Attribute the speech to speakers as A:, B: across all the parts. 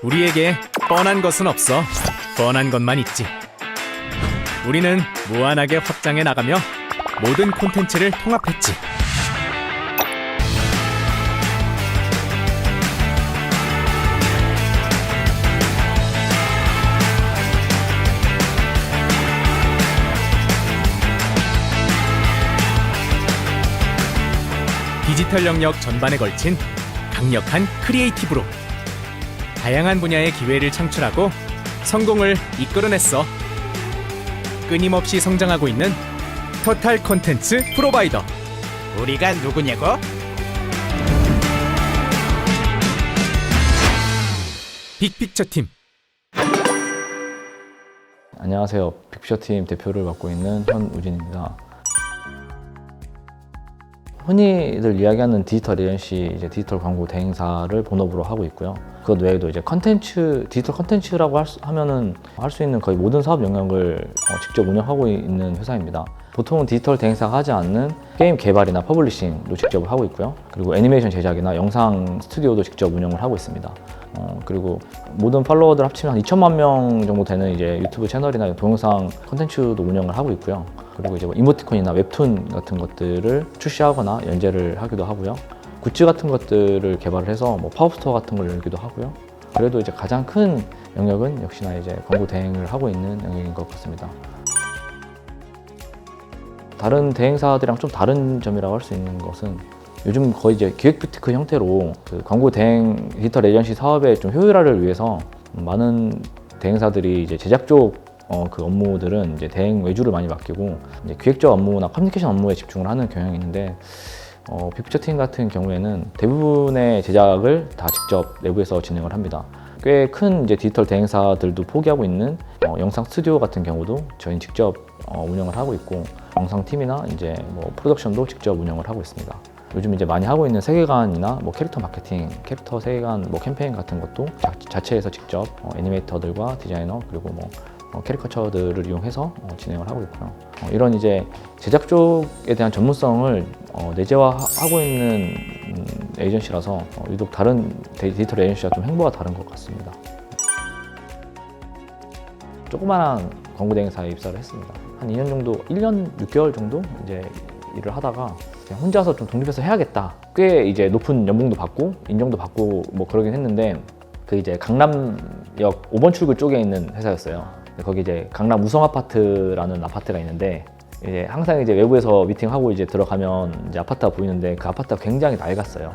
A: 우리에게 뻔한 것은 없어. 뻔한 것만 있지. 우리는 무한하게 확장해 나가며 모든 콘텐츠를 통합했지. 디지털 영역 전반에 걸친 강력한 크리에이티브로 다양한 분야의 기회를 창출하고 성공을 이끌어냈어. 끊임없이 성장하고 있는 토탈 콘텐츠 프로바이더.
B: 우리가 누구냐고?
A: 빅픽처 팀.
C: 안녕하세요. 빅픽처 팀 대표를 맡고 있는 현우진입니다. 흔히들 이야기하는 디지털 에이전시, 디지털 광고 대행사를 본업으로 하고 있고요. 그것 외에도 이제 디지털 컨텐츠라고 하면은 할 수 있는 거의 모든 사업 영역을 직접 운영하고 있는 회사입니다. 보통은 디지털 대행사가 하지 않는 게임 개발이나 퍼블리싱도 직접 하고 있고요. 그리고 애니메이션 제작이나 영상 스튜디오도 직접 운영을 하고 있습니다. 그리고 모든 팔로워들 합치면 한 2천만 명 정도 되는 이제 유튜브 채널이나 동영상 컨텐츠도 운영을 하고 있고요. 그리고 이제 이모티콘이나 웹툰 같은 것들을 출시하거나 연재를 하기도 하고요. 굿즈 같은 것들을 개발을 해서 파워스토어 같은 걸 열기도 하고요. 그래도 이제 가장 큰 영역은 역시나 이제 광고 대행을 하고 있는 영역인 것 같습니다. 다른 대행사들이랑 좀 다른 점이라고 할 수 있는 것은 요즘 거의 이제 기획 부티크 형태로 그 광고 대행 디지털 에이전시 사업의 좀 효율화를 위해서 많은 대행사들이 이제 제작 쪽 그 업무들은 이제 대행 외주를 많이 맡기고 이제 기획적 업무나 커뮤니케이션 업무에 집중을 하는 경향이 있는데 빅픽처 팀 같은 경우에는 대부분의 제작을 다 직접 내부에서 진행을 합니다. 꽤 큰 이제 디지털 대행사들도 포기하고 있는 영상 스튜디오 같은 경우도 저희는 직접 운영을 하고 있고 영상 팀이나 이제 프로덕션도 직접 운영을 하고 있습니다. 요즘 이제 많이 하고 있는 세계관이나 캐릭터 마케팅, 캐릭터 세계관 캠페인 같은 것도 자체에서 직접 애니메이터들과 디자이너 그리고 캐리커처들을 이용해서 진행을 하고 있고요. 이런 이제 제작 쪽에 대한 전문성을 내재화하고 있는 에이전시라서 유독 다른 디지털 에이전시와 좀 행보가 다른 것 같습니다. 조그마한 광고 대행사에 입사를 했습니다. 한 2년 정도, 1년 6개월 정도 이제 일을 하다가 그냥 혼자서 좀 독립해서 해야겠다. 꽤 이제 높은 연봉도 받고 인정도 받고 그러긴 했는데 그 이제 강남역 5번 출구 쪽에 있는 회사였어요. 거기 이제 강남 우성아파트라는 아파트가 있는데 이제 항상 이제 외부에서 미팅하고 이제 들어가면 이제 아파트가 보이는데 그 아파트가 굉장히 낡았어요.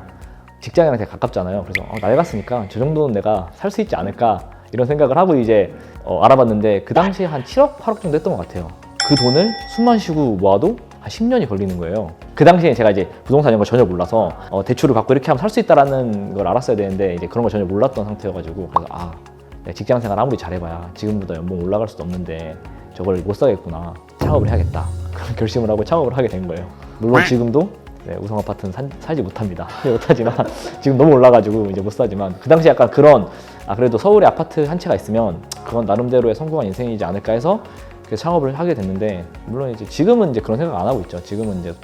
C: 직장이랑 되게 가깝잖아요. 그래서 낡았으니까 저 정도는 내가 살 수 있지 않을까 이런 생각을 하고 이제 알아봤는데 그 당시에 한 7억, 8억 정도 했던 것 같아요. 그 돈을 숨만 쉬고 모아도 한 10년이 걸리는 거예요. 그 당시에 제가 이제 부동산 이런 거 전혀 몰라서 대출을 받고 이렇게 하면 살 수 있다라는 걸 알았어야 되는데 이제 그런 거 전혀 몰랐던 상태여가지고 그래서 직장 생활 아무리 잘해봐야 지금보다 연봉 올라갈 수도 없는데 저걸 못 사겠구나. 창업을 해야겠다. 그런 결심을 하고 창업을 하게 된 거예요. 물론 지금도 우성 아파트는 살지 못합니다. 못하지만 지금 너무 올라가지고 이제 못 사지만 그 당시 약간 그런 그래도 서울에 아파트 한 채가 있으면 그건 나름대로의 성공한 인생이지 않을까 해서 그래서 창업을 하게 됐는데 물론 이제 지금은 이제 그런 생각 안 하고 있죠. 지금은 이제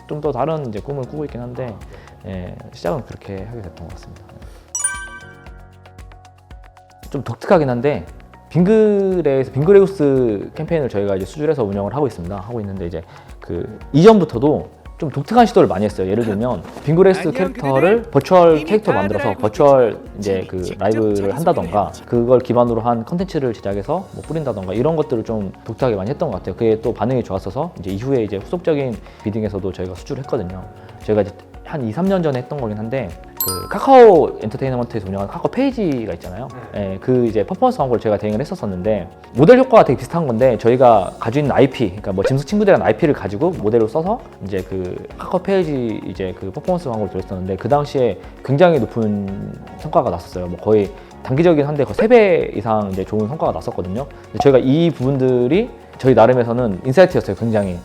C: 좀 더 다른 이제 꿈을 꾸고 있긴 한데 시작은 그렇게 하게 됐던 것 같습니다. 좀 독특하긴 한데 빙그레우스 캠페인을 저희가 이제 수주해서 운영을 하고 있습니다. 하고 있는데 이제 그 이전부터도 좀 독특한 시도를 많이 했어요. 예를 들면 빙그레우스 캐릭터를 버추얼 캐릭터로 만들어서 버추얼 이제 그 라이브를 한다던가 그걸 기반으로 한 컨텐츠를 제작해서 뿌린다던가 이런 것들을 좀 독특하게 많이 했던 것 같아요. 그게 또 반응이 좋았어서 이제 이후에 이제 후속적인 비딩에서도 저희가 수주를 했거든요. 저희가 이제 한 2, 3년 전에 했던 거긴 한데 그 카카오 엔터테인먼트에서 운영하는 카카오 페이지가 있잖아요. 그 이제 퍼포먼스 광고를 제가 대행을 했었었는데 모델 효과가 되게 비슷한 건데 저희가 가지고 있는 IP, 그러니까 짐승 친구들이라는 IP를 가지고 모델로 써서 이제 그 카카오 페이지 이제 그 퍼포먼스 광고를 드렸었는데 그 당시에 굉장히 높은 성과가 났었어요. 거의 단기적이긴 한데 거의 3배 이상 이제 좋은 성과가 났었거든요. 저희가 이 부분들이 저희 나름에서는 인사이트였어요. 굉장히.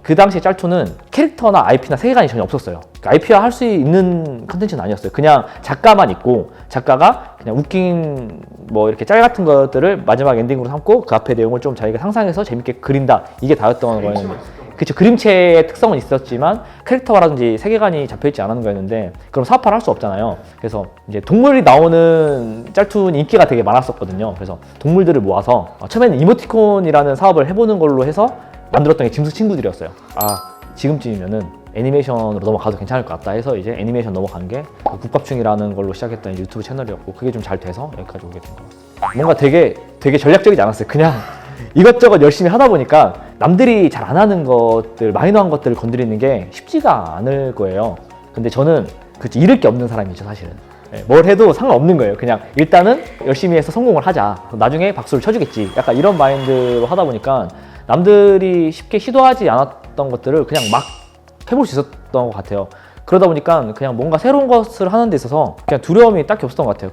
C: 그 당시에 짤투는 캐릭터나 IP나 세계관이 전혀 없었어요. 그러니까 IP화 할 수 있는 컨텐츠는 아니었어요. 그냥 작가만 있고 작가가 그냥 웃긴 이렇게 짤 같은 것들을 마지막 엔딩으로 삼고 그 앞에 내용을 좀 자기가 상상해서 재밌게 그린다. 이게 다였던 거였는데 그쵸, 그림체의 특성은 있었지만 캐릭터라든지 세계관이 잡혀있지 않은 거였는데 그럼 사업화를 할 수 없잖아요. 그래서 이제 동물이 나오는 짤툰 인기가 되게 많았었거든요. 그래서 동물들을 모아서 처음에는 이모티콘이라는 사업을 해보는 걸로 해서 만들었던 게 짐승 친구들이었어요. 아, 지금쯤이면은 애니메이션으로 넘어가도 괜찮을 것 같다 해서 이제 애니메이션 넘어간 게 국밥충이라는 걸로 시작했던 유튜브 채널이었고, 그게 좀 잘 돼서 여기까지 오게 된 것 같습니다. 뭔가 되게 전략적이지 않았어요. 그냥 이것저것 열심히 하다 보니까 남들이 잘 안 하는 것들, 마이너한 것들을 건드리는 게 쉽지가 않을 거예요. 근데 저는 잃을 게 없는 사람이죠, 사실은. 뭘 해도 상관없는 거예요. 그냥 일단은 열심히 해서 성공을 하자. 나중에 박수를 쳐주겠지. 약간 이런 마인드로 하다 보니까 남들이 쉽게 시도하지 않았던 것들을 그냥 막 해볼 수 있었던 것 같아요. 그러다 보니까 그냥 뭔가 새로운 것을 하는 데 있어서 그냥 두려움이 딱히 없었던 것 같아요.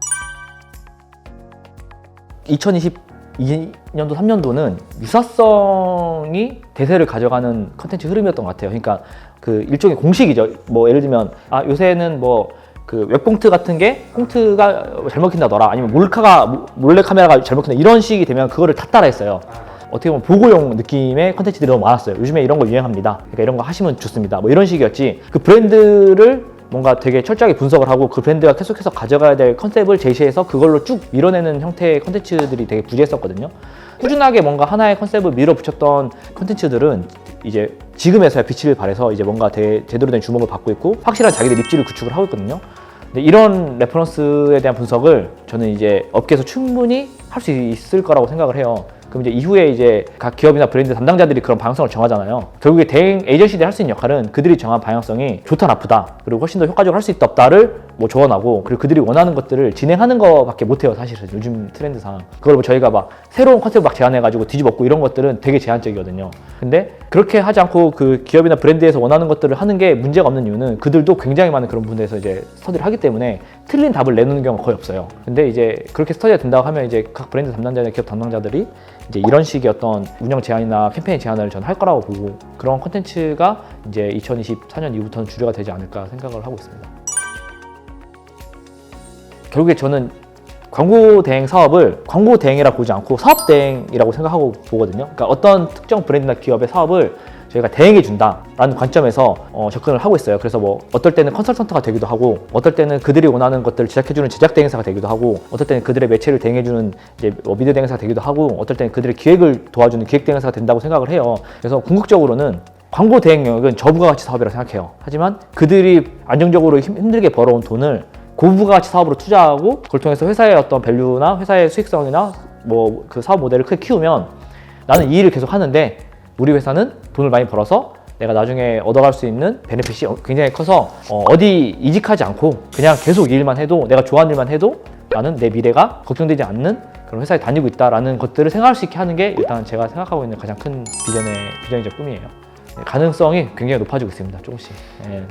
C: 2022년도, 3년도는 유사성이 대세를 가져가는 컨텐츠 흐름이었던 것 같아요. 그러니까 그 일종의 공식이죠. 뭐 예를 들면 요새는 뭐 그 웹봉트 같은 게 봉트가 잘 먹힌다더라, 아니면 몰래 카메라가 잘 먹힌다, 이런 식이 되면 그거를 다 따라 했어요. 어떻게 보면 보고용 느낌의 컨텐츠들이 너무 많았어요. 요즘에 이런 거 유행합니다. 그러니까 이런 거 하시면 좋습니다. 뭐 이런 식이었지. 그 브랜드를 뭔가 되게 철저하게 분석을 하고 그 브랜드가 계속해서 가져가야 될 컨셉을 제시해서 그걸로 쭉 밀어내는 형태의 컨텐츠들이 되게 부재했었거든요. 꾸준하게 뭔가 하나의 컨셉을 밀어붙였던 컨텐츠들은 이제 지금에서야 빛을 발해서 이제 뭔가 제대로 된 주목을 받고 있고 확실한 자기들 입지를 구축을 하고 있거든요. 근데 이런 레퍼런스에 대한 분석을 저는 이제 업계에서 충분히 할 수 있을 거라고 생각을 해요. 그럼 이제 이후에 이제 각 기업이나 브랜드 담당자들이 그런 방향성을 정하잖아요. 결국에 대행 에이전시들이 할 수 있는 역할은 그들이 정한 방향성이 좋다 나쁘다, 그리고 훨씬 더 효과적으로 할 수 있다 없다를 뭐 조언하고, 그리고 그들이 원하는 것들을 진행하는 거밖에 못해요, 사실은 요즘 트렌드상. 그걸 뭐 저희가 막 새로운 컨셉을 막 제안해가지고 뒤집었고 이런 것들은 되게 제한적이거든요. 근데 그렇게 하지 않고 그 기업이나 브랜드에서 원하는 것들을 하는 게 문제가 없는 이유는 그들도 굉장히 많은 그런 부분에서 이제 스터디를 하기 때문에 틀린 답을 내놓는 경우가 거의 없어요. 근데 이제 그렇게 스터디가 된다고 하면 이제 각 브랜드 담당자나 기업 담당자들이 이제 이런 식의 어떤 운영 제안이나 캠페인 제안을 저는 할 거라고 보고, 그런 콘텐츠가 이제 2024년 이후부터는 주류가 되지 않을까 생각을 하고 있습니다. 결국에 저는 광고 대행 사업을 광고 대행이라고 보지 않고 사업 대행이라고 생각하고 보거든요. 그러니까 어떤 특정 브랜드나 기업의 사업을 저희가 대행해 준다라는 관점에서 접근을 하고 있어요. 그래서 뭐 어떨 때는 컨설턴트가 되기도 하고, 어떨 때는 그들이 원하는 것들을 제작해주는 제작 대행사가 되기도 하고, 어떨 때는 그들의 매체를 대행해주는 이제 미디어 대행사가 되기도 하고, 어떨 때는 그들의 기획을 도와주는 기획 대행사가 된다고 생각을 해요. 그래서 궁극적으로는 광고 대행 영역은 저부가가치 사업이라고 생각해요. 하지만 그들이 안정적으로 힘들게 벌어온 돈을 고부가가치 사업으로 투자하고, 그걸 통해서 회사의 어떤 밸류나 회사의 수익성이나 뭐 그 사업 모델을 크게 키우면 나는 이 일을 계속 하는데 우리 회사는 돈을 많이 벌어서 내가 나중에 얻어갈 수 있는 베네핏이 굉장히 커서 어디 이직하지 않고 그냥 계속 이 일만 해도, 내가 좋아하는 일만 해도 나는 내 미래가 걱정되지 않는 그런 회사에 다니고 있다라는 것들을 생각할 수 있게 하는 게 일단 제가 생각하고 있는 가장 큰 비전이자 꿈이에요. 가능성이 굉장히 높아지고 있습니다, 조금씩. 예.